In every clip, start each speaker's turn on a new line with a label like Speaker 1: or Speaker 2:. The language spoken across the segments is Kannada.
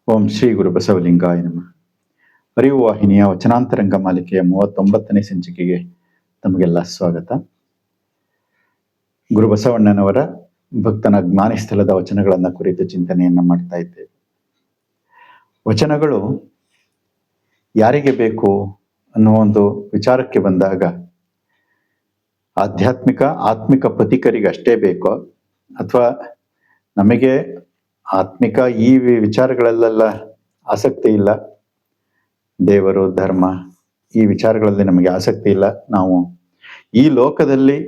Speaker 1: ಓಂ ಶ್ರೀ ಗುರು ಬಸವಲಿಂಗಾಯ ನಮಃ. ಅರಿವು ವಾಹಿನಿಯ ವಚನಾಂತರಂಗ ಮಾಲಿಕೆಯ 39ನೇ ಸಂಚಿಕೆಗೆ ತಮಗೆಲ್ಲ ಸ್ವಾಗತ. ಗುರು ಬಸವಣ್ಣನವರ ಭಕ್ತನ ಜ್ಞಾನಿ ಸ್ಥಳದ ವಚನಗಳನ್ನ ಕುರಿತು ಚಿಂತನೆಯನ್ನ ಮಾಡ್ತಾ ಇದ್ದೇವೆ. ವಚನಗಳು ಯಾರಿಗೆ ಬೇಕು ಅನ್ನೋ ಒಂದು ವಿಚಾರಕ್ಕೆ ಬಂದಾಗ ಆತ್ಮಿಕ ಪಥಿಕರಿಗೆ ಅಷ್ಟೇ ಬೇಕೋ ಅಥವಾ ನಮಗೆ ಆತ್ಮಿಕ ಈ ವಿಚಾರಗಳಲ್ಲೆಲ್ಲ ಆಸಕ್ತಿ ಇಲ್ಲ, ದೇವರು ಧರ್ಮ ಈ ವಿಚಾರಗಳಲ್ಲಿ ನಮಗೆ ಆಸಕ್ತಿ ಇಲ್ಲ, ನಾವು ಈ ಲೋಕದಲ್ಲಿ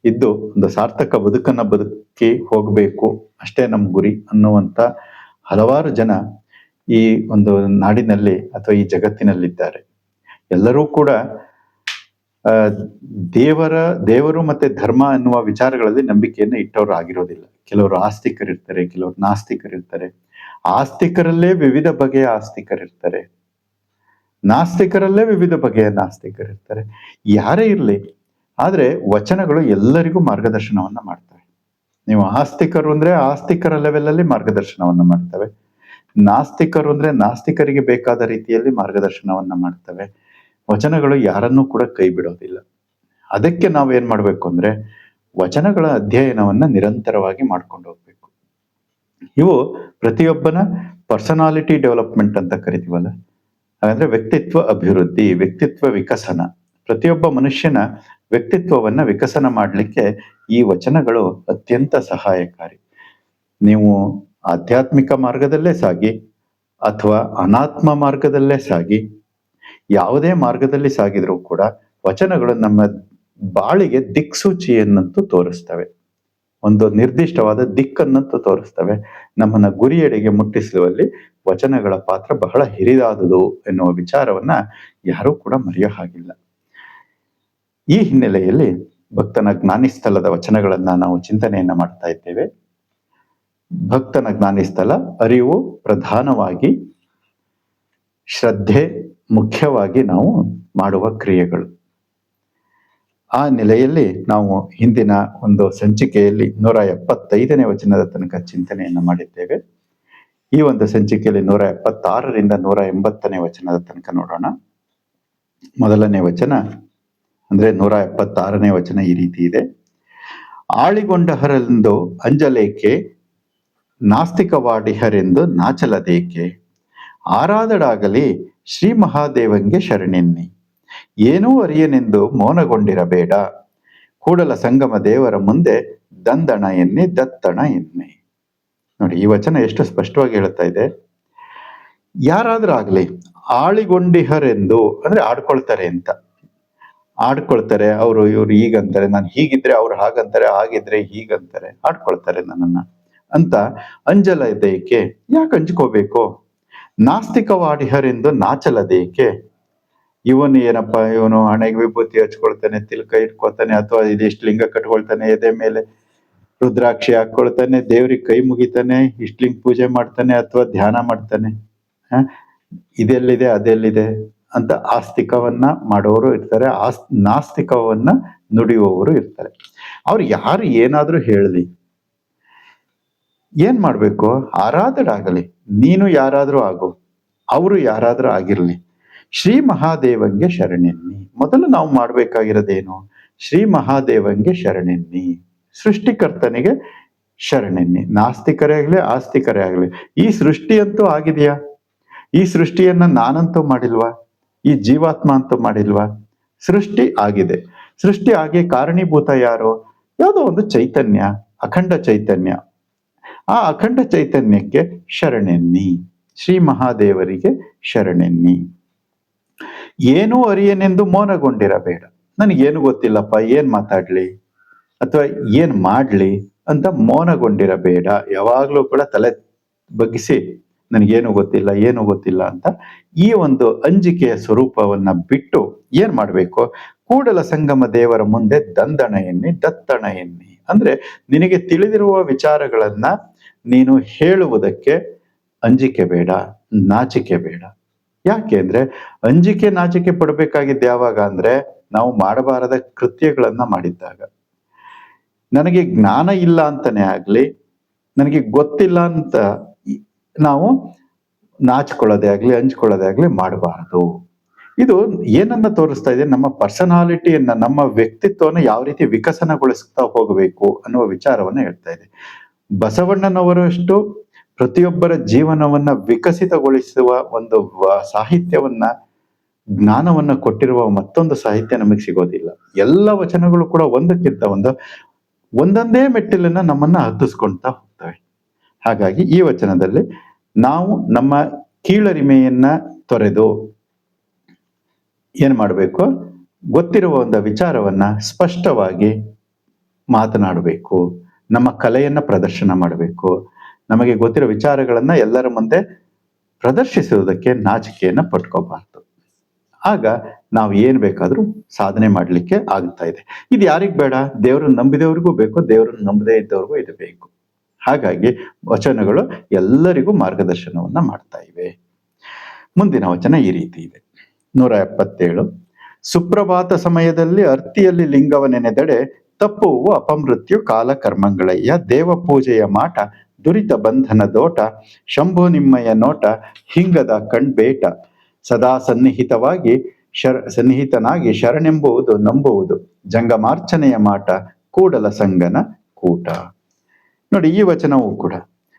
Speaker 1: ಇದ್ದು ಒಂದು ಸಾರ್ಥಕ ಬದುಕನ್ನ ಬದುಕಿ ಹೋಗಬೇಕು ಅಷ್ಟೇ ನಮ್ಮ ಗುರಿ ಅನ್ನುವಂಥ ಹಲವಾರು ಜನ ಈ ಒಂದು ನಾಡಿನಲ್ಲಿ ಅಥವಾ ಈ ಜಗತ್ತಿನಲ್ಲಿದ್ದಾರೆ. ಎಲ್ಲರೂ ಕೂಡ ದೇವರು ಮತ್ತೆ ಧರ್ಮ ಅನ್ನುವ ವಿಚಾರಗಳಲ್ಲಿ ನಂಬಿಕೆಯನ್ನು ಇಟ್ಟವರು ಆಗಿರೋದಿಲ್ಲ. ಕೆಲವರು ಆಸ್ತಿಕರಿರ್ತಾರೆ, ಕೆಲವರು ನಾಸ್ತಿಕರಿರ್ತಾರೆ. ಆಸ್ತಿಕರಲ್ಲೇ ವಿವಿಧ ಬಗೆಯ ಆಸ್ತಿಕರಿರ್ತಾರೆ, ನಾಸ್ತಿಕರಲ್ಲೇ ವಿವಿಧ ಬಗೆಯ ನಾಸ್ತಿಕರಿರ್ತಾರೆ. ಯಾರೇ ಇರಲಿ, ಆದ್ರೆ ವಚನಗಳು ಎಲ್ಲರಿಗೂ ಮಾರ್ಗದರ್ಶನವನ್ನ ಮಾಡ್ತವೆ. ನೀವು ಆಸ್ತಿಕರು ಅಂದ್ರೆ ಆಸ್ತಿಕರ ಲೆವೆಲ್ ಅಲ್ಲಿ ಮಾರ್ಗದರ್ಶನವನ್ನ ಮಾಡ್ತವೆ, ನಾಸ್ತಿಕರು ಅಂದ್ರೆ ನಾಸ್ತಿಕರಿಗೆ ಬೇಕಾದ ರೀತಿಯಲ್ಲಿ ಮಾರ್ಗದರ್ಶನವನ್ನ ಮಾಡ್ತವೆ. ವಚನಗಳು ಯಾರನ್ನೂ ಕೂಡ ಕೈ ಬಿಡೋದಿಲ್ಲ. ಅದಕ್ಕೆ ನಾವೇನ್ ಮಾಡ್ಬೇಕು ಅಂದ್ರೆ ವಚನಗಳ ಅಧ್ಯಯನವನ್ನ ನಿರಂತರವಾಗಿ ಮಾಡ್ಕೊಂಡು ಹೋಗ್ಬೇಕು. ಇವು ಪ್ರತಿಯೊಬ್ಬನ ಪರ್ಸನಾಲಿಟಿ ಡೆವಲಪ್ಮೆಂಟ್ ಅಂತ ಕರಿತೀವಲ್ಲ, ಹಾಗಂದ್ರೆ ವ್ಯಕ್ತಿತ್ವ ಅಭಿವೃದ್ಧಿ, ವ್ಯಕ್ತಿತ್ವ ವಿಕಸನ, ಪ್ರತಿಯೊಬ್ಬ ಮನುಷ್ಯನ ವ್ಯಕ್ತಿತ್ವವನ್ನ ವಿಕಸನ ಮಾಡಲಿಕ್ಕೆ ಈ ವಚನಗಳು ಅತ್ಯಂತ ಸಹಾಯಕಾರಿ. ನೀವು ಆಧ್ಯಾತ್ಮಿಕ ಮಾರ್ಗದಲ್ಲೇ ಸಾಗಿ ಅಥವಾ ಅನಾತ್ಮ ಮಾರ್ಗದಲ್ಲೇ ಸಾಗಿ, ಯಾವುದೇ ಮಾರ್ಗದಲ್ಲಿ ಸಾಗಿದ್ರೂ ಕೂಡ ವಚನಗಳು ನಮ್ಮ ಬಾಳಿಗೆ ದಿಕ್ಸೂಚಿಯನ್ನಂತೂ ತೋರಿಸ್ತವೆ, ಒಂದು ನಿರ್ದಿಷ್ಟವಾದ ದಿಕ್ಕನ್ನಂತೂ ತೋರಿಸ್ತವೆ. ನಮ್ಮನ್ನ ಗುರಿಯೆಡೆಗೆ ಮುಟ್ಟಿಸುವಲ್ಲಿ ವಚನಗಳ ಪಾತ್ರ ಬಹಳ ಹಿರಿದಾದುದು ಎನ್ನುವ ವಿಚಾರವನ್ನ ಯಾರೂ ಕೂಡ ಮರೆಯೋ ಹಾಗಿಲ್ಲ. ಈ ಹಿನ್ನೆಲೆಯಲ್ಲಿ ಭಕ್ತನ ಜ್ಞಾನಿ ಸ್ಥಳದ ವಚನಗಳನ್ನ ನಾವು ಚಿಂತನೆಯನ್ನ ಮಾಡ್ತಾ ಇದ್ದೇವೆ. ಭಕ್ತನ ಜ್ಞಾನಿ ಸ್ಥಳ ಅರಿವು ಪ್ರಧಾನವಾಗಿ, ಶ್ರದ್ಧೆ ಮುಖ್ಯವಾಗಿ ನಾವು ಮಾಡುವ ಕ್ರಿಯೆಗಳು. ಆ ನೆಲೆಯಲ್ಲಿ ನಾವು ಹಿಂದಿನ ಒಂದು ಸಂಚಿಕೆಯಲ್ಲಿ 175ನೇ ವಚನದ ತನಕ ಚಿಂತನೆಯನ್ನ ಮಾಡಿದ್ದೇವೆ. ಈ ಒಂದು ಸಂಚಿಕೆಯಲ್ಲಿ 176ರಿಂದ 180ನೇ ವಚನದ ತನಕ ನೋಡೋಣ. ಮೊದಲನೇ ವಚನ ಅಂದ್ರೆ 176ನೇ ವಚನ ಈ ರೀತಿ ಇದೆ. ಆಳಿಗೊಂಡಹರೆಂದು ಅಂಜಲೇಕೆ, ನಾಸ್ತಿಕವಾಡಿಹರೆಂದು ನಾಚಲದೇಕೆ, ಆರಾದಡಾಗಲಿ ಶ್ರೀ ಮಹಾದೇವಂಗೆ ಶರಣೆನ್ನಿ, ಏನೂ ಅರಿಯನೆಂದು ಮೌನಗೊಂಡಿರಬೇಡ, ಕೂಡಲ ಸಂಗಮ ದೇವರ ಮುಂದೆ ದಂದಣ ಎನ್ನಿ ದತ್ತಣ ಎನ್ನಿ. ನೋಡಿ, ಈ ವಚನ ಎಷ್ಟು ಸ್ಪಷ್ಟವಾಗಿ ಹೇಳ್ತಾ ಇದೆ. ಯಾರಾದ್ರೂ ಆಗ್ಲಿ, ಆಳಿಗೊಂಡಿಹರೆಂದು ಅಂದ್ರೆ ಆಡ್ಕೊಳ್ತಾರೆ ಅಂತ, ಆಡ್ಕೊಳ್ತಾರೆ, ಅವರು ಇವ್ರು ಹೀಗಂತಾರೆ, ನಾನು ಹೀಗಿದ್ರೆ ಅವ್ರು ಹಾಗಂತಾರೆ, ಹಾಗಿದ್ರೆ ಹೀಗಂತಾರೆ, ಆಡ್ಕೊಳ್ತಾರೆ ನನ್ನನ್ನ ಅಂತ ಅಂಜಲದೇಕೆ, ಯಾಕೆ ಅಂಜ್ಕೋಬೇಕು, ನಾಸ್ತಿಕವಾಡಿಹರೆಂದು ನಾಚಲದೇಕೆ, ಇವನು ಏನಪ್ಪ, ಇವನು ಹಣೆಗೆ ವಿಭೂತಿ ಹಚ್ಕೊಳ್ತಾನೆ, ತಿಲ್ಕ ಇಟ್ಕೊಳ್ತಾನೆ, ಅಥವಾ ಇದಿಷ್ಟು ಲಿಂಗ ಕಟ್ಕೊಳ್ತಾನೆ, ಎದೆ ಮೇಲೆ ರುದ್ರಾಕ್ಷಿ ಹಾಕೊಳ್ತಾನೆ, ದೇವ್ರಿಗೆ ಕೈ ಮುಗಿತಾನೆ, ಇಷ್ಟ್ಲಿಂಗ ಪೂಜೆ ಮಾಡ್ತಾನೆ ಅಥವಾ ಧ್ಯಾನ ಮಾಡ್ತಾನೆ, ಇದೆಲ್ಲಿದೆ ಅದೆಲ್ಲಿದೆ ಅಂತ ಆಸ್ತಿಕವನ್ನ ಮಾಡೋರು ಇರ್ತಾರೆ, ನಾಸ್ತಿಕವನ್ನ ನುಡಿಯುವವರು ಇರ್ತಾರೆ. ಅವ್ರು ಯಾರು ಏನಾದ್ರೂ ಹೇಳಲಿ, ಏನ್ ಮಾಡ್ಬೇಕು, ಆರಾಧಡಾಗಲಿ, ನೀನು ಯಾರಾದ್ರೂ ಆಗು, ಅವರು ಯಾರಾದ್ರೂ ಆಗಿರ್ಲಿ, ಶ್ರೀ ಮಹಾದೇವಂಗೆ ಶರಣೆನ್ನಿ. ಮೊದಲು ನಾವು ಮಾಡ್ಬೇಕಾಗಿರೋದೇನು, ಶ್ರೀ ಮಹಾದೇವಂಗೆ ಶರಣೆನ್ನಿ, ಸೃಷ್ಟಿಕರ್ತನಿಗೆ ಶರಣೆನ್ನಿ. ನಾಸ್ತಿಕರೇ ಆಗ್ಲಿ ಆಸ್ತಿಕರೇ ಆಗ್ಲಿ, ಈ ಸೃಷ್ಟಿ ಅಂತೂ ಆಗಿದೆಯಾ, ಈ ಸೃಷ್ಟಿಯನ್ನ ನಾನಂತೂ ಮಾಡಿಲ್ವಾ, ಈ ಜೀವಾತ್ಮ ಅಂತೂ ಮಾಡಿಲ್ವಾ, ಸೃಷ್ಟಿ ಆಗಿದೆ. ಸೃಷ್ಟಿ ಆಗಿ ಕಾರಣೀಭೂತ ಯಾರು, ಯಾವುದೋ ಒಂದು ಚೈತನ್ಯ, ಅಖಂಡ ಚೈತನ್ಯ. ಆ ಅಖಂಡ ಚೈತನ್ಯಕ್ಕೆ ಶರಣೆನ್ನಿ, ಶ್ರೀ ಮಹಾದೇವರಿಗೆ ಶರಣೆನ್ನಿ. ಏನೂ ಅರಿಯನೆಂದು ಮೌನಗೊಂಡಿರಬೇಡ, ನನಗೇನು ಗೊತ್ತಿಲ್ಲಪ್ಪ, ಏನ್ ಮಾತಾಡ್ಲಿ ಅಥವಾ ಏನ್ ಮಾಡ್ಲಿ ಅಂತ ಮೌನಗೊಂಡಿರಬೇಡ. ಯಾವಾಗ್ಲೂ ಕೂಡ ತಲೆ ಬಗ್ಗಿಸಿ ನನಗೇನು ಗೊತ್ತಿಲ್ಲ, ಏನು ಗೊತ್ತಿಲ್ಲ ಅಂತ ಈ ಒಂದು ಅಂಜಿಕೆಯ ಸ್ವರೂಪವನ್ನ ಬಿಟ್ಟು ಏನ್ ಮಾಡ್ಬೇಕು, ಕೂಡಲ ಸಂಗಮ ದೇವರ ಮುಂದೆ ದಂದಣ ಎನ್ನಿ ದತ್ತಣ ಎನ್ನಿ. ಅಂದ್ರೆ ನಿನಗೆ ತಿಳಿದಿರುವ ವಿಚಾರಗಳನ್ನ ನೀನು ಹೇಳುವುದಕ್ಕೆ ಅಂಜಿಕೆ ಬೇಡ, ನಾಚಿಕೆ ಬೇಡ. ಯಾಕೆ ಅಂದ್ರೆ ಅಂಜಿಕೆ ನಾಚಿಕೆ ಪಡ್ಬೇಕಾಗಿದ್ದು ಯಾವಾಗ ಅಂದ್ರೆ ನಾವು ಮಾಡಬಾರದ ಕೃತ್ಯಗಳನ್ನ ಮಾಡಿದ್ದಾಗ. ನನಗೆ ಜ್ಞಾನ ಇಲ್ಲ ಅಂತಾನೆ ಆಗ್ಲಿ, ನನಗೆ ಗೊತ್ತಿಲ್ಲ ಅಂತ ನಾವು ನಾಚ್ಕೊಳ್ಳೋದೇ ಆಗ್ಲಿ, ಹಂಚ್ಕೊಳ್ಳೋದೇ ಆಗ್ಲಿ ಮಾಡಬಾರದು. ಇದು ಏನನ್ನ ತೋರಿಸ್ತಾ ಇದೆ? ನಮ್ಮ ಪರ್ಸನಾಲಿಟಿಯನ್ನ, ನಮ್ಮ ವ್ಯಕ್ತಿತ್ವವನ್ನು ಯಾವ ರೀತಿ ವಿಕಸನಗೊಳಿಸ್ತಾ ಹೋಗಬೇಕು ಅನ್ನುವ ವಿಚಾರವನ್ನ ಹೇಳ್ತಾ ಇದೆ. ಬಸವಣ್ಣನವರಷ್ಟು ಪ್ರತಿಯೊಬ್ಬರ ಜೀವನವನ್ನ ವಿಕಸಿತಗೊಳಿಸುವ ಒಂದು ಸಾಹಿತ್ಯವನ್ನ, ಜ್ಞಾನವನ್ನ ಕೊಟ್ಟಿರುವ ಮತ್ತೊಂದು ಸಾಹಿತ್ಯ ನಮಗೆ ಸಿಗೋದಿಲ್ಲ. ಎಲ್ಲ ವಚನಗಳು ಕೂಡ ಒಂದಕ್ಕಿಂತ ಒಂದು ಒಂದೊಂದೇ ಮೆಟ್ಟಿಲನ್ನ ನಮ್ಮನ್ನ ಹತ್ತಿಸ್ಕೊಳ್ತಾ ಹೋಗ್ತವೆ. ಹಾಗಾಗಿ ಈ ವಚನದಲ್ಲಿ ನಾವು ನಮ್ಮ ಕೀಳರಿಮೆಯನ್ನ ತೊರೆದು ಏನ್ ಮಾಡಬೇಕು? ಗೊತ್ತಿರುವ ಒಂದು ವಿಚಾರವನ್ನ ಸ್ಪಷ್ಟವಾಗಿ ಮಾತನಾಡಬೇಕು. ನಮ್ಮ ಕಲೆಯನ್ನ ಪ್ರದರ್ಶನ ಮಾಡಬೇಕು. ನಮಗೆ ಗೊತ್ತಿರೋ ವಿಚಾರಗಳನ್ನ ಎಲ್ಲರ ಮುಂದೆ ಪ್ರದರ್ಶಿಸುವುದಕ್ಕೆ ನಾಚಿಕೆಯನ್ನ ಪಟ್ಕೋಬಾರ್ದು. ಆಗ ನಾವು ಏನ್ ಬೇಕಾದ್ರೂ ಸಾಧನೆ ಮಾಡ್ಲಿಕ್ಕೆ ಆಗ್ತಾ ಇದೆ. ಇದು ಯಾರಿಗ್ ಬೇಡ? ದೇವರನ್ನ ನಂಬಿದವ್ರಿಗೂ ಬೇಕು, ದೇವರನ್ನ ನಂಬದೇ ಇದ್ದವ್ರಿಗೂ ಇದು ಬೇಕು. ಹಾಗಾಗಿ ವಚನಗಳು ಎಲ್ಲರಿಗೂ ಮಾರ್ಗದರ್ಶನವನ್ನ ಮಾಡ್ತಾ ಇವೆ. ಮುಂದಿನ ವಚನ ಈ ರೀತಿ ಇದೆ, 177. ಸುಪ್ರಭಾತ ಸಮಯದಲ್ಲಿ ಅರ್ತಿಯಲ್ಲಿ ಲಿಂಗವ ನೆನೆದಡೆ ತಪ್ಪುವು ಅಪಮೃತ್ಯು ಕಾಲ ಕರ್ಮಗಳಯ್ಯ. ದೇವ ಪೂಜೆಯ ಮಾಟ ದುರಿತ ಬಂಧನ ದೋಟ. ಶಂಭು ನಿಮ್ಮಯ ನೋಟ ಹಿಂಗದ ಕಣ್ಬೇಟ. ಸದಾ ಸನ್ನಿಹಿತನಾಗಿ ಶರಣೆಂಬುವುದು ನಂಬುವುದು. ಜಂಗಮಾರ್ಚನೆಯ ಮಾಟ ಕೂಡಲ ಸಂಗನ ಕೂಟ. ನೋಡಿ, ಈ ವಚನವೂ ಕೂಡ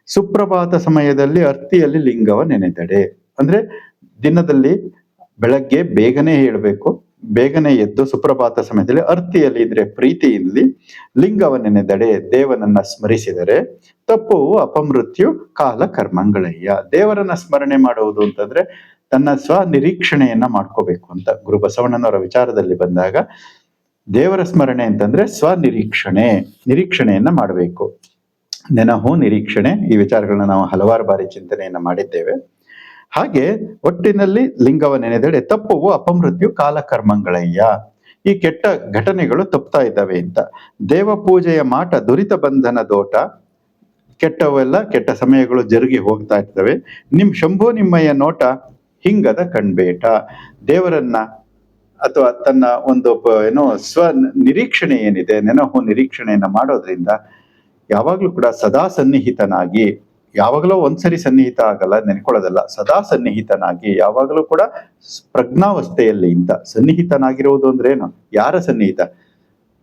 Speaker 1: ಸುಪ್ರಭಾತ ಸಮಯದಲ್ಲಿ ಅರ್ತಿಯಲ್ಲಿ ಲಿಂಗವ ನೆನೆದಡೆ ಅಂದ್ರೆ ದಿನದಲ್ಲಿ ಬೆಳಗ್ಗೆ ಬೇಗನೆ ಹೇಳಬೇಕು. ಬೇಗನೆ ಎದ್ದು ಸುಪ್ರಭಾತ ಸಮಯದಲ್ಲಿ ಅರ್ತಿಯಲ್ಲಿ ಇದ್ರೆ ಪ್ರೀತಿಯಲ್ಲಿ ಲಿಂಗವ ನೆನೆದಡೆ ದೇವನನ್ನ ಸ್ಮರಿಸಿದರೆ ತಪ್ಪುವು ಅಪಮೃತ್ಯು ಕಾಲ ಕರ್ಮಗಳಯ್ಯ. ದೇವರನ್ನ ಸ್ಮರಣೆ ಮಾಡುವುದು ಅಂತಂದ್ರೆ ತನ್ನ ಸ್ವನಿರೀಕ್ಷಣೆಯನ್ನ ಮಾಡ್ಕೋಬೇಕು ಅಂತ ಗುರು ಬಸವಣ್ಣನವರ ವಿಚಾರದಲ್ಲಿ ಬಂದಾಗ, ದೇವರ ಸ್ಮರಣೆ ಅಂತಂದ್ರೆ ನಿರೀಕ್ಷಣೆಯನ್ನ ಮಾಡಬೇಕು. ನೆನಹು ನಿರೀಕ್ಷಣೆ, ಈ ವಿಚಾರಗಳನ್ನ ನಾವು ಹಲವಾರು ಬಾರಿ ಚಿಂತನೆಯನ್ನ ಮಾಡಿದ್ದೇವೆ. ಹಾಗೆ ಒಟ್ಟಿನಲ್ಲಿ ಲಿಂಗವ ನೆನೆದಡೆ ತಪ್ಪುವು ಅಪಮೃತ್ಯು ಕಾಲ ಕರ್ಮಗಳಯ್ಯ. ಈ ಕೆಟ್ಟ ಘಟನೆಗಳು ತಪ್ತಾ ಇದ್ದಾವೆ ಅಂತ. ದೇವ ಪೂಜೆಯ ಮಾಟ ದುರಿತ ಬಂಧನ ದೋಟ. ಕೆಟ್ಟ ಸಮಯಗಳು ಜರುಗಿ ಹೋಗ್ತಾ ಇರ್ತವೆ. ಶಂಭು ನಿಮ್ಮಯ್ಯ ನೋಟ ಹಿಂಗದ ಕಣ್ಬೇಟ. ದೇವರನ್ನ ಅಥವಾ ತನ್ನ ಒಂದು ಸ್ವ ನಿರೀಕ್ಷಣೆ ಏನಿದೆ, ನೆನಹು ನಿರೀಕ್ಷಣೆಯನ್ನ ಮಾಡೋದ್ರಿಂದ ಯಾವಾಗ್ಲೂ ಕೂಡ ಸದಾ ಸನ್ನಿಹಿತನಾಗಿ, ಯಾವಾಗಲೂ ಒಂದ್ಸರಿ ಸನ್ನಿಹಿತ ಆಗಲ್ಲ, ನೆನ್ಕೊಳ್ಳೋದಲ್ಲ, ಸದಾ ಸನ್ನಿಹಿತನಾಗಿ ಯಾವಾಗಲೂ ಕೂಡ ಪ್ರಜ್ಞಾವಸ್ಥೆಯಲ್ಲಿ ಇಂತ ಸನ್ನಿಹಿತನಾಗಿರುವುದು ಅಂದ್ರೆ ಏನು? ಯಾರ ಸನ್ನಿಹಿತ?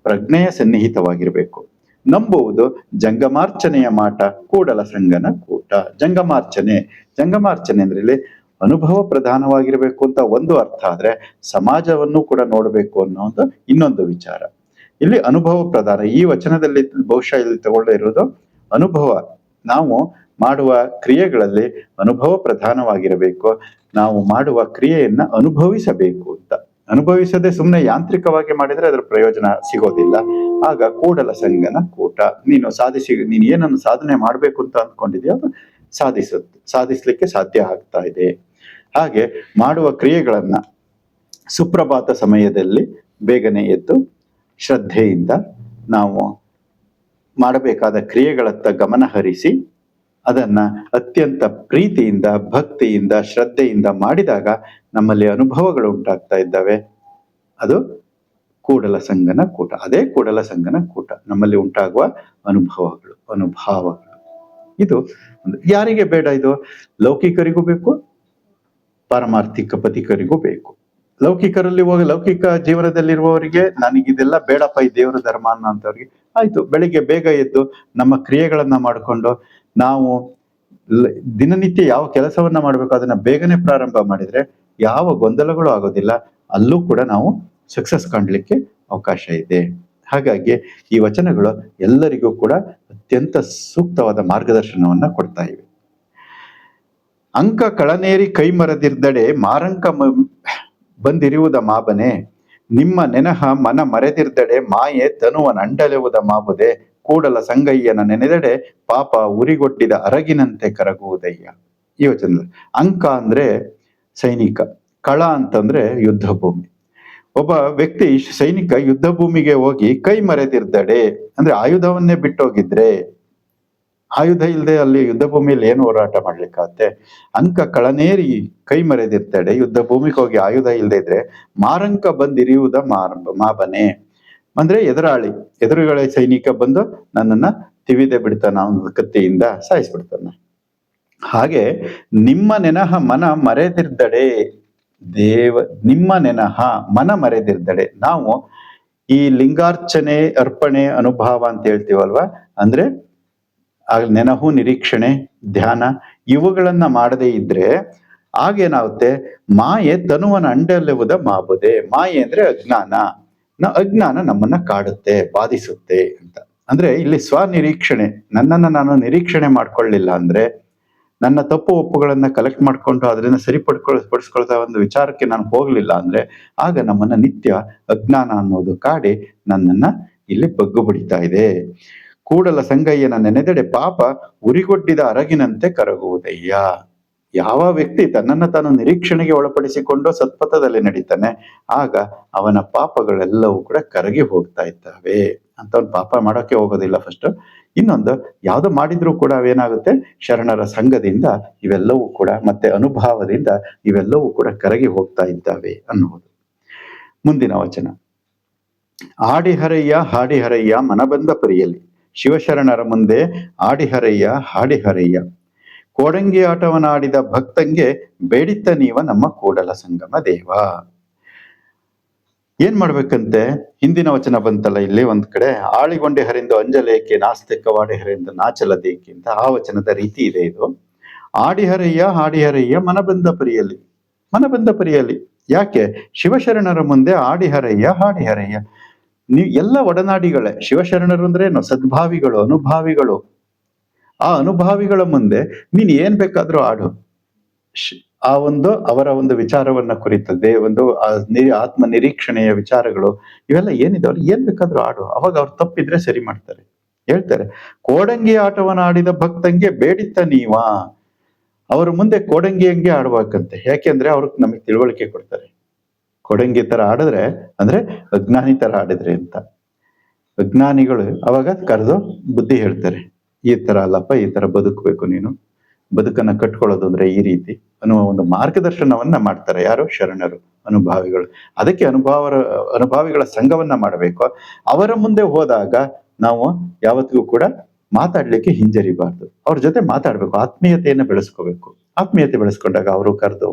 Speaker 1: ಪ್ರಜ್ಞೆಯ ಸನ್ನಿಹಿತವಾಗಿರ್ಬೇಕು. ನಂಬುವುದು ಜಂಗಮಾರ್ಚನೆಯ ಮಾಟ ಕೂಡಲ ಸಂಗನ ಕೂಟ. ಜಂಗಮಾರ್ಚನೆ ಅಂದ್ರೆ ಇಲ್ಲಿ ಅನುಭವ ಪ್ರಧಾನವಾಗಿರ್ಬೇಕು ಅಂತ ಒಂದು ಅರ್ಥ ಆದ್ರೆ, ಸಮಾಜವನ್ನು ಕೂಡ ನೋಡ್ಬೇಕು ಅನ್ನೋ ಒಂದು ಇನ್ನೊಂದು ವಿಚಾರ. ಇಲ್ಲಿ ಅನುಭವ ಪ್ರಧಾನ. ಈ ವಚನದಲ್ಲಿ ಬಹುಶಃ ಇಲ್ಲಿ ತಗೊಳ್ಳೇ ಇರೋದು ಅನುಭವ. ನಾವು ಮಾಡುವ ಕ್ರಿಯೆಗಳಲ್ಲಿ ಅನುಭವ ಪ್ರಧಾನವಾಗಿರಬೇಕು. ನಾವು ಮಾಡುವ ಕ್ರಿಯೆಯನ್ನ ಅನುಭವಿಸಬೇಕು ಅಂತ. ಅನುಭವಿಸದೆ ಸುಮ್ಮನೆ ಯಾಂತ್ರಿಕವಾಗಿ ಮಾಡಿದ್ರೆ ಅದರ ಪ್ರಯೋಜನ ಸಿಗೋದಿಲ್ಲ. ಆಗ ಕೂಡಲ ಸಂಗನ ಕೂಟ. ನೀನು ಏನನ್ನು ಸಾಧನೆ ಮಾಡ್ಬೇಕು ಅಂತ ಅಂದ್ಕೊಂಡಿದ್ಯೋ ಅದು ಸಾಧಿಸ್ಲಿಕ್ಕೆ ಸಾಧ್ಯ ಆಗ್ತಾ ಇದೆ. ಹಾಗೆ ಮಾಡುವ ಕ್ರಿಯೆಗಳನ್ನ ಸುಪ್ರಭಾತ ಸಮಯದಲ್ಲಿ ಬೇಗನೆ ಎದ್ದು ಶ್ರದ್ಧೆಯಿಂದ ನಾವು ಮಾಡಬೇಕಾದ ಕ್ರಿಯೆಗಳತ್ತ ಗಮನ ಹರಿಸಿ ಅದನ್ನ ಅತ್ಯಂತ ಪ್ರೀತಿಯಿಂದ, ಭಕ್ತಿಯಿಂದ, ಶ್ರದ್ಧೆಯಿಂದ ಮಾಡಿದಾಗ ನಮ್ಮಲ್ಲಿ ಅನುಭವಗಳು ಉಂಟಾಗ್ತಾ ಇದ್ದಾವೆ. ಅದು ಕೂಡಲ ಸಂಗನ ಕೂಟ. ಅದೇ ಕೂಡಲ ಸಂಗನ ಕೂಟ, ನಮ್ಮಲ್ಲಿ ಉಂಟಾಗುವ ಅನುಭವಗಳು. ಇದು ಯಾರಿಗೆ ಬೇಡ? ಇದು ಲೌಕಿಕರಿಗೂ ಬೇಕು, ಪಾರಮಾರ್ಥಿಕ ಪಥಿಕರಿಗೂ ಬೇಕು. ಲೌಕಿಕ ಜೀವನದಲ್ಲಿರುವವರಿಗೆ ನನಗಿದೆಲ್ಲ ಬೇಡಪ್ಪ, ಈ ದೇವರ ಧರ್ಮ ಅನ್ನೋಂಥವ್ರಿಗೆ ಆಯ್ತು, ಬೆಳಿಗ್ಗೆ ಬೇಗ ಎದ್ದು ನಮ್ಮ ಕ್ರಿಯೆಗಳನ್ನ ಮಾಡಿಕೊಂಡು ನಾವು ದಿನನಿತ್ಯ ಯಾವ ಕೆಲಸವನ್ನ ಮಾಡ್ಬೇಕು ಅದನ್ನ ಬೇಗನೆ ಪ್ರಾರಂಭ ಮಾಡಿದ್ರೆ ಯಾವ ಗೊಂದಲಗಳು ಆಗೋದಿಲ್ಲ. ಅಲ್ಲೂ ಕೂಡ ನಾವು ಸಕ್ಸಸ್ ಕಾಣ್ಲಿಕ್ಕೆ ಅವಕಾಶ ಇದೆ. ಹಾಗಾಗಿ ಈ ವಚನಗಳು ಎಲ್ಲರಿಗೂ ಕೂಡ ಅತ್ಯಂತ ಸೂಕ್ತವಾದ ಮಾರ್ಗದರ್ಶನವನ್ನ ಕೊಡ್ತಾ ಇವೆ. ಅಂಕ ಕಳನೇರಿ ಕೈ ಮರದಿರ್ದಡೆ ಮಾರಂಕ ಬಂದಿರುವುದ ಮಾಬನೆ. ನಿಮ್ಮ ನೆನಹ ಮನ ಮರೆದಿರ್ದಡೆ ಮಾಯೆ ತನುವನಂಡಲೆವುದ ಮಾಬುದೆ. ಕೂಡಲ ಸಂಗಯ್ಯನ ನೆನೆದಡೆ ಪಾಪ ಉರಿಗೊಟ್ಟಿದ ಅರಗಿನಂತೆ ಕರಗುವುದಯ್ಯ. ಈ ವಚನದಲ್ಲಿ ಅಂಕ ಅಂದ್ರೆ ಸೈನಿಕ, ಕಳ ಅಂತಂದ್ರೆ ಯುದ್ಧ ಭೂಮಿ. ಒಬ್ಬ ವ್ಯಕ್ತಿ ಸೈನಿಕ ಯುದ್ಧ ಭೂಮಿಗೆ ಹೋಗಿ ಕೈ ಮರೆದಿರ್ದಡೆ ಅಂದ್ರೆ ಆಯುಧವನ್ನೇ ಬಿಟ್ಟೋಗಿದ್ರೆ, ಆಯುಧ ಇಲ್ಲದೆ ಅಲ್ಲಿ ಯುದ್ಧ ಭೂಮಿಯಲ್ಲಿ ಏನು ಹೋರಾಟ ಮಾಡ್ಲಿಕ್ಕಾಗತ್ತೆ? ಅಂಕ ಕಳನೇರಿ ಕೈ ಮರೆದಿರ್ತಾಡೆ, ಯುದ್ಧ ಭೂಮಿಗೆ ಹೋಗಿ ಆಯುಧ ಇಲ್ಲದೆ ಇದ್ರೆ ಮಾರಂಕ ಬಂದಿರಿಯುವುದ ಮಾಬನೆ ಅಂದ್ರೆ ಎದುರುಗಡೆ ಸೈನಿಕ ಬಂದು ನನ್ನನ್ನ ತಿವಿದೆ ಬಿಡ್ತಾನ, ಒಂದು ಕತ್ತಿಯಿಂದ ಸಾಯಿಸ್ಬಿಡ್ತಾನ. ಹಾಗೆ ನಿಮ್ಮ ನೆನಹ ಮನ ಮರೆದಿರ್ದಡೆ ನಿಮ್ಮ ನೆನಹ ಮನ ಮರೆದಿರ್ದಡೆ. ನಾವು ಈ ಲಿಂಗಾರ್ಚನೆ, ಅರ್ಪಣೆ, ಅನುಭಾವ ಅಂತ ಹೇಳ್ತೀವಲ್ವಾ, ಅಂದ್ರೆ ಆ ನೆನಹು, ನಿರೀಕ್ಷಣೆ, ಧ್ಯಾನ ಇವುಗಳನ್ನ ಮಾಡದೇ ಇದ್ರೆ ಆಗೇನಾಗುತ್ತೆ, ಮಾಯೆ ತನುವನ ಅಂಡಲೆವುದ ಮಾಬುದೆ. ಮಾಯೆ ಅಂದ್ರೆ ಅಜ್ಞಾನ. ಅಜ್ಞಾನ ನಮ್ಮನ್ನ ಕಾಡುತ್ತೆ, ಬಾಧಿಸುತ್ತೆ ಅಂತ. ಅಂದ್ರೆ ಇಲ್ಲಿ ಸ್ವನಿರೀಕ್ಷಣೆ, ನನ್ನನ್ನ ನಾನು ನಿರೀಕ್ಷಣೆ ಮಾಡ್ಕೊಳ್ಳಿಲ್ಲ ಅಂದ್ರೆ, ನನ್ನ ತಪ್ಪು ಒಪ್ಪುಗಳನ್ನ ಕಲೆಕ್ಟ್ ಮಾಡ್ಕೊಂಡು ಅದರಿಂದ ಪಡಿಸ್ಕೊಳ್ತಾ ಒಂದು ವಿಚಾರಕ್ಕೆ ನಾನು ಹೋಗ್ಲಿಲ್ಲ ಅಂದ್ರೆ, ಆಗ ನಮ್ಮನ್ನ ನಿತ್ಯ ಅಜ್ಞಾನ ಅನ್ನೋದು ಕಾಡಿ ನನ್ನನ್ನ ಇಲ್ಲಿ ಬಗ್ಗು ಬಿಡ್ತಾ ಇದೆ. ಕೂಡಲ ಸಂಗಯ್ಯನ ನೆನೆದೆಡೆ ಪಾಪ ಉರಿಗೊಡ್ಡಿದ ಅರಗಿನಂತೆ ಕರಗುವುದಯ್ಯ. ಯಾವ ವ್ಯಕ್ತಿ ತನ್ನನ್ನ ತಾನು ನಿರೀಕ್ಷಣೆಗೆ ಒಳಪಡಿಸಿಕೊಂಡು ಸತ್ಪಥದಲ್ಲಿ ನಡೀತಾನೆ, ಆಗ ಅವನ ಪಾಪಗಳೆಲ್ಲವೂ ಕೂಡ ಕರಗಿ ಹೋಗ್ತಾ ಇದ್ದಾವೆ. ಅಂತ ಅವ್ನು ಪಾಪ ಮಾಡೋಕೆ ಹೋಗೋದಿಲ್ಲ ಫಸ್ಟ್. ಇನ್ನೊಂದು, ಯಾವ್ದು ಮಾಡಿದ್ರೂ ಕೂಡ ಅವೇನಾಗುತ್ತೆ, ಶರಣರ ಸಂಘದಿಂದ ಇವೆಲ್ಲವೂ ಕೂಡ, ಮತ್ತೆ ಅನುಭಾವದಿಂದ ಇವೆಲ್ಲವೂ ಕೂಡ ಕರಗಿ ಹೋಗ್ತಾ ಇದ್ದಾವೆ ಅನ್ನುವುದು. ಮುಂದಿನ ವಚನ. ಆಡಿಹರಯ್ಯ ಹಾಡಿಹರಯ್ಯ ಮನಬಂದ ಪರಿಯಲ್ಲಿ. ಶಿವಶರಣರ ಮುಂದೆ ಆಡಿಹರಯ್ಯ ಹಾಡಿಹರಯ್ಯ. ಕೋಡಂಗಿ ಆಟವನ್ನಾಡಿದ ಭಕ್ತಂಗೆ ಬೇಡಿತ್ತ ನೀವ ನಮ್ಮ ಕೂಡಲ ಸಂಗಮ ದೇವ. ಏನ್ ಮಾಡ್ಬೇಕಂತೆ? ಹಿಂದಿನ ವಚನ ಬಂತಲ್ಲ ಇಲ್ಲಿ ಒಂದ್ ಕಡೆ, ಆಳಿಗೊಂಡೆ ಹರಿಂದು ಅಂಜಲೇಕೆ ನಾಸ್ತಿಕವಾಡಿ ಹರಿಂದು ನಾಚಲದೇಕೆ ಅಂತ ಆ ವಚನದ ರೀತಿ ಇದೆ ಇದು. ಆಡಿಹರಯ್ಯ ಹಾಡಿಹರಯ್ಯ ಮನಬಂದ ಪರಿಯಲ್ಲಿ. ಮನಬಂದ ಪರಿಯಲ್ಲಿ ಯಾಕೆ? ಶಿವಶರಣರ ಮುಂದೆ ಆಡಿಹರಯ್ಯ ಹಾಡಿಹರಯ್ಯ. ನೀವು ಎಲ್ಲ ಒಡನಾಡಿಗಳೇ. ಶಿವಶರಣರು ಅಂದ್ರೇನು? ಸದ್ಭಾವಿಗಳು, ಅನುಭಾವಿಗಳು. ಆ ಅನುಭಾವಿಗಳ ಮುಂದೆ ನೀನ್ ಏನ್ ಬೇಕಾದ್ರೂ ಆಡು. ಆ ಒಂದು ಅವರ ಒಂದು ವಿಚಾರವನ್ನ ಕುರಿತದ್ದೇ ಒಂದು ಆತ್ಮ ನಿರೀಕ್ಷಣೆಯ ವಿಚಾರಗಳು ಇವೆಲ್ಲ ಏನಿದಾವಲ್ಲ, ಏನ್ ಬೇಕಾದ್ರೂ ಆಡು. ಅವಾಗ ಅವ್ರು ತಪ್ಪಿದ್ರೆ ಸರಿ ಮಾಡ್ತಾರೆ. ಹೇಳ್ತಾರೆ, ಕೋಡಂಗಿ ಆಟವನ್ನ ಆಡಿದ ಭಕ್ತಂಗೆ ಬೇಡಿತ್ತ ನೀವಾ. ಅವ್ರ ಮುಂದೆ ಕೋಡಂಗಿ ಹಂಗೆ ಆಡ್ಬೇಕಂತೆ. ಯಾಕೆಂದ್ರೆ ಅವ್ರಿಗೆ ನಮಗೆ ತಿಳುವಳಿಕೆ ಕೊಡ್ತಾರೆ. ಕೋಡಂಗಿ ತರ ಆಡಿದ್ರೆ ಅಂದ್ರೆ ಅಜ್ಞಾನಿ ತರ ಆಡಿದ್ರೆ ಅಂತ. ಅಜ್ಞಾನಿಗಳು ಅವಾಗ ಕರೆದು ಬುದ್ಧಿ ಹೇಳ್ತಾರೆ, ಈ ತರ ಅಲ್ಲಪ್ಪ, ಈ ತರ ಬದುಕಬೇಕು ನೀನು, ಬದುಕನ್ನ ಕಟ್ಕೊಳ್ಳೋದು ಅಂದ್ರೆ ಈ ರೀತಿ ಅನ್ನುವ ಒಂದು ಮಾರ್ಗದರ್ಶನವನ್ನ ಮಾಡ್ತಾರೆ. ಯಾರು? ಶರಣರು, ಅನುಭಾವಿಗಳು. ಅದಕ್ಕೆ ಅನುಭಾವಿಗಳ ಸಂಘವನ್ನ ಮಾಡಬೇಕು. ಅವರ ಮುಂದೆ ಹೋದಾಗ ನಾವು ಯಾವತ್ತಿಗೂ ಕೂಡ ಮಾತಾಡ್ಲಿಕ್ಕೆ ಹಿಂಜರಿಬಾರ್ದು. ಅವ್ರ ಜೊತೆ ಮಾತಾಡ್ಬೇಕು, ಆತ್ಮೀಯತೆಯನ್ನ ಬೆಳೆಸ್ಕೋಬೇಕು. ಆತ್ಮೀಯತೆ ಬೆಳೆಸ್ಕೊಂಡಾಗ ಅವರು ಕರೆದು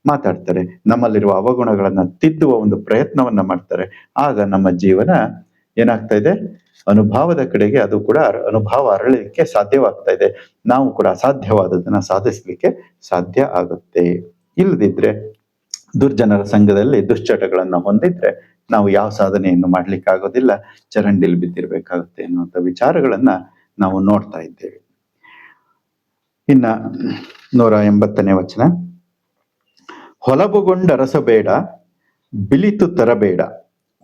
Speaker 1: ಮಾತಾಡ್ತಾರೆ, ನಮ್ಮಲ್ಲಿರುವ ಅವಗುಣಗಳನ್ನ ತಿದ್ದುವ ಒಂದು ಪ್ರಯತ್ನವನ್ನ ಮಾಡ್ತಾರೆ. ಆಗ ನಮ್ಮ ಜೀವನ ಏನಾಗ್ತಾ ಇದೆ? ಅನುಭಾವದ ಕಡೆಗೆ ಅದು ಕೂಡ ಅನುಭಾವ ಅರಳಲಿಕ್ಕೆ ಸಾಧ್ಯವಾಗ್ತಾ ಇದೆ. ನಾವು ಕೂಡ ಅಸಾಧ್ಯವಾದದನ್ನ ಸಾಧಿಸ್ಲಿಕ್ಕೆ ಸಾಧ್ಯ ಆಗುತ್ತೆ. ಇಲ್ಲದಿದ್ರೆ ದುರ್ಜನರ ಸಂಘದಲ್ಲಿ ದುಶ್ಚಟಗಳನ್ನ ಹೊಂದಿದ್ರೆ ನಾವು ಯಾವ ಸಾಧನೆಯನ್ನು ಮಾಡ್ಲಿಕ್ಕೆ ಆಗೋದಿಲ್ಲ, ಚರಂಡಿಲಿ ಬಿದ್ದಿರ್ಬೇಕಾಗುತ್ತೆ ಅನ್ನುವಂಥ ವಿಚಾರಗಳನ್ನ ನಾವು ನೋಡ್ತಾ ಇದ್ದೇವೆ. ಇನ್ನ 180ನೇ ವಚನ. ಹೊಲಬುಗೊಂಡ ಅರಸಬೇಡ ಬಿಲಿತು ತರಬೇಡ,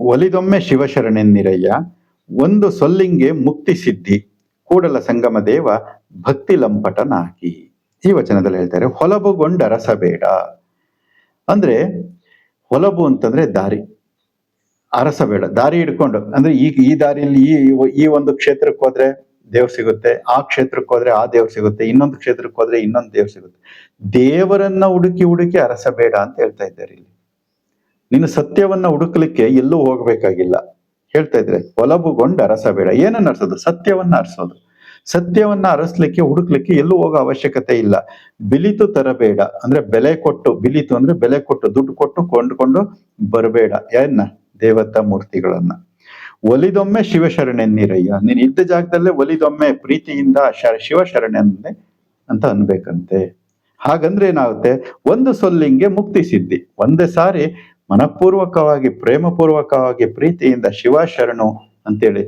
Speaker 1: ಒಲಿದೊಮ್ಮೆ ಶಿವಶರಣೆನ್ನಿರಯ್ಯ, ಒಂದು ಸೊಲ್ಲಿಂಗೆ ಮುಕ್ತಿ ಸಿದ್ಧಿ, ಕೂಡಲ ಸಂಗಮ ದೇವ ಭಕ್ತಿ ಲಂಪಟನಾಗಿ. ಈ ವಚನದಲ್ಲಿ ಹೇಳ್ತಾರೆ, ಹೊಲಬುಗೊಂಡ ಅರಸಬೇಡ ಅಂದ್ರೆ, ಹೊಲಬು ಅಂತಂದ್ರೆ ದಾರಿ, ಅರಸಬೇಡ ದಾರಿ ಹಿಡ್ಕೊಂಡು, ಅಂದ್ರೆ ಈ ದಾರಿಯಲ್ಲಿ ಈ ಒಂದು ಕ್ಷೇತ್ರಕ್ಕೆ ಹೋದ್ರೆ ದೇವ್ರು ಸಿಗುತ್ತೆ, ಆ ಕ್ಷೇತ್ರಕ್ಕೆ ಹೋದ್ರೆ ಆ ದೇವ್ರು ಸಿಗುತ್ತೆ, ಇನ್ನೊಂದು ಕ್ಷೇತ್ರಕ್ಕೆ ಹೋದ್ರೆ ಇನ್ನೊಂದು ದೇವ್ರು ಸಿಗುತ್ತೆ. ದೇವರನ್ನ ಹುಡುಕಿ ಹುಡುಕಿ ಅರಸಬೇಡ ಅಂತ ಹೇಳ್ತಾ ಇದ್ದಾರೆ ಇಲ್ಲಿ. ನೀನು ಸತ್ಯವನ್ನ ಹುಡುಕ್ಲಿಕ್ಕೆ ಎಲ್ಲೂ ಹೋಗ್ಬೇಕಾಗಿಲ್ಲ. ಹೇಳ್ತಾ ಇದ್ರೆ ಒಲಬುಗೊಂಡು ಅರಸಬೇಡ. ಏನನ್ನ ಅರಸೋದು? ಸತ್ಯವನ್ನ ಅರಸೋದು. ಸತ್ಯವನ್ನ ಅರಸ್ಲಿಕ್ಕೆ ಹುಡುಕ್ಲಿಕ್ಕೆ ಎಲ್ಲೂ ಹೋಗೋ ಅವಶ್ಯಕತೆ ಇಲ್ಲ. ಬಿಲಿತು ತರಬೇಡ ಅಂದ್ರೆ ಬೆಲೆ ಕೊಟ್ಟು, ಬಿಲಿತು ಅಂದ್ರೆ ಬೆಲೆ ಕೊಟ್ಟು, ದುಡ್ಡು ಕೊಟ್ಟು ಕೊಂಡುಕೊಂಡು ಬರಬೇಡ. ಏನ್ನ? ದೇವತಾ ಮೂರ್ತಿಗಳನ್ನ. ಒಲಿದೊಮ್ಮೆ ಶಿವಶರಣೆನ್ನಿರಯ್ಯ, ನೀನ್ ಇದ್ದ ಜಾಗದಲ್ಲೇ ಒಲಿದೊಮ್ಮೆ ಪ್ರೀತಿಯಿಂದ ಶಿವಶರಣೆನ್ನೆ ಅಂತ ಅನ್ಬೇಕಂತೆ. ಹಾಗಂದ್ರೆ ಏನಾಗುತ್ತೆ? ಒಂದು ಸೊಲ್ಲಿಂಗೆ ಮುಕ್ತಿ ಸಿದ್ಧಿ. ಒಂದೇ ಸಾರಿ ಮನಪೂರ್ವಕವಾಗಿ, ಪ್ರೇಮಪೂರ್ವಕವಾಗಿ, ಪ್ರೀತಿಯಿಂದ ಶಿವ ಶರಣು ಅಂತೇಳಿ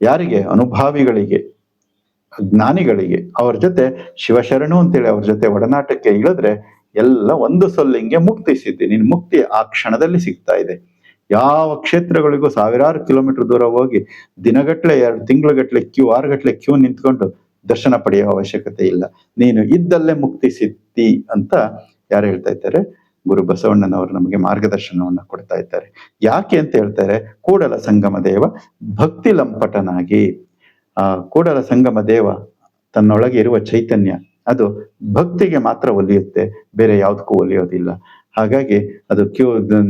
Speaker 1: ಯಾರಿಗೆ? ಅನುಭಾವಿಗಳಿಗೆ, ಜ್ಞಾನಿಗಳಿಗೆ, ಅವ್ರ ಜೊತೆ ಶಿವಶರಣು ಅಂತೇಳಿ ಅವ್ರ ಜೊತೆ ಒಡನಾಟಕ್ಕೆ ಇಳಿದ್ರೆ ಎಲ್ಲ ಒಂದು ಸೊಲ್ಲಿಂಗೆ ಮುಕ್ತಿ ಸಿದ್ಧಿ. ನಿನ್ ಮುಕ್ತಿ ಆ ಕ್ಷಣದಲ್ಲಿ ಸಿಗ್ತಾ ಇದೆ. ಯಾವ ಕ್ಷೇತ್ರಗಳಿಗೂ ಸಾವಿರಾರು ಕಿಲೋಮೀಟರ್ ದೂರ ಹೋಗಿ ದಿನಗಟ್ಲೆ, 2 ತಿಂಗಳಗಟ್ಲೆ ಕ್ಯೂ, 6 ಗಟ್ಲೆ ಕ್ಯೂ ನಿಂತ್ಕೊಂಡು ದರ್ಶನ ಪಡೆಯುವ ಅವಶ್ಯಕತೆ ಇಲ್ಲ. ನೀನು ಇದ್ದಲ್ಲೇ ಮುಕ್ತಿ ಸಿದ್ಧಿ ಅಂತ ಯಾರು ಹೇಳ್ತಾ ಇದ್ದಾರೆ? ಗುರು ಬಸವಣ್ಣನವರು ನಮಗೆ ಮಾರ್ಗದರ್ಶನವನ್ನ ಕೊಡ್ತಾ ಇದ್ದಾರೆ. ಯಾಕೆ ಅಂತ ಹೇಳ್ತಾರೆ? ಕೂಡಲ ಸಂಗಮ ದೇವ ಭಕ್ತಿ ಲಂಪಟನಾಗಿ. ಆ ಕೂಡಲ ಸಂಗಮ ದೇವ ತನ್ನೊಳಗೆ ಇರುವ ಚೈತನ್ಯ ಅದು ಭಕ್ತಿಗೆ ಮಾತ್ರ ಒಲಿಯುತ್ತೆ, ಬೇರೆ ಯಾವುದಕ್ಕೂ ಒಲಿಯೋದಿಲ್ಲ. ಹಾಗಾಗಿ ಅದು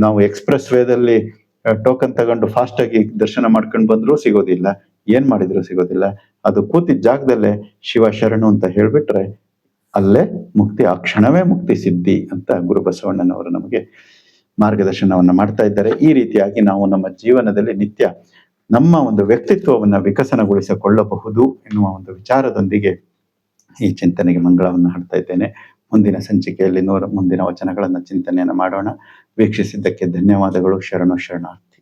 Speaker 1: ನಾವು ಎಕ್ಸ್ಪ್ರೆಸ್ ವೇದಲ್ಲಿ ಟೋಕನ್ ತಗೊಂಡು ಫಾಸ್ಟ್ ಆಗಿ ದರ್ಶನ ಮಾಡ್ಕೊಂಡು ಬಂದ್ರೂ ಸಿಗೋದಿಲ್ಲ, ಏನ್ ಮಾಡಿದ್ರು ಸಿಗೋದಿಲ್ಲ. ಅದು ಕೂತಿದ್ದ ಜಾಗದಲ್ಲೇ ಶಿವ ಶರಣು ಅಂತ ಹೇಳ್ಬಿಟ್ರೆ ಅಲ್ಲೇ ಮುಕ್ತಿ, ಆ ಕ್ಷಣವೇ ಮುಕ್ತಿ ಸಿದ್ಧಿ ಅಂತ ಗುರು ಬಸವಣ್ಣನವರು ನಮಗೆ ಮಾರ್ಗದರ್ಶನವನ್ನ ಮಾಡ್ತಾ ಇದ್ದಾರೆ. ಈ ರೀತಿಯಾಗಿ ನಾವು ನಮ್ಮ ಜೀವನದಲ್ಲಿ ನಿತ್ಯ ನಮ್ಮ ಒಂದು ವ್ಯಕ್ತಿತ್ವವನ್ನು ವಿಕಸನಗೊಳಿಸಿಕೊಳ್ಳಬಹುದು ಎನ್ನುವ ಒಂದು ವಿಚಾರದೊಂದಿಗೆ ಈ ಚಿಂತನೆಗೆ ಮಂಗಳವನ್ನು ಹಾಡ್ತಾ ಇದ್ದೇನೆ. ಮುಂದಿನ ಸಂಚಿಕೆಯಲ್ಲಿ ಮುಂದಿನ ವಚನಗಳನ್ನು ಚಿಂತನೆಯನ್ನು ಮಾಡೋಣ. ವೀಕ್ಷಿಸಿದ್ದಕ್ಕೆ ಧನ್ಯವಾದಗಳು. ಶರಣು ಶರಣಾರ್ಥಿ.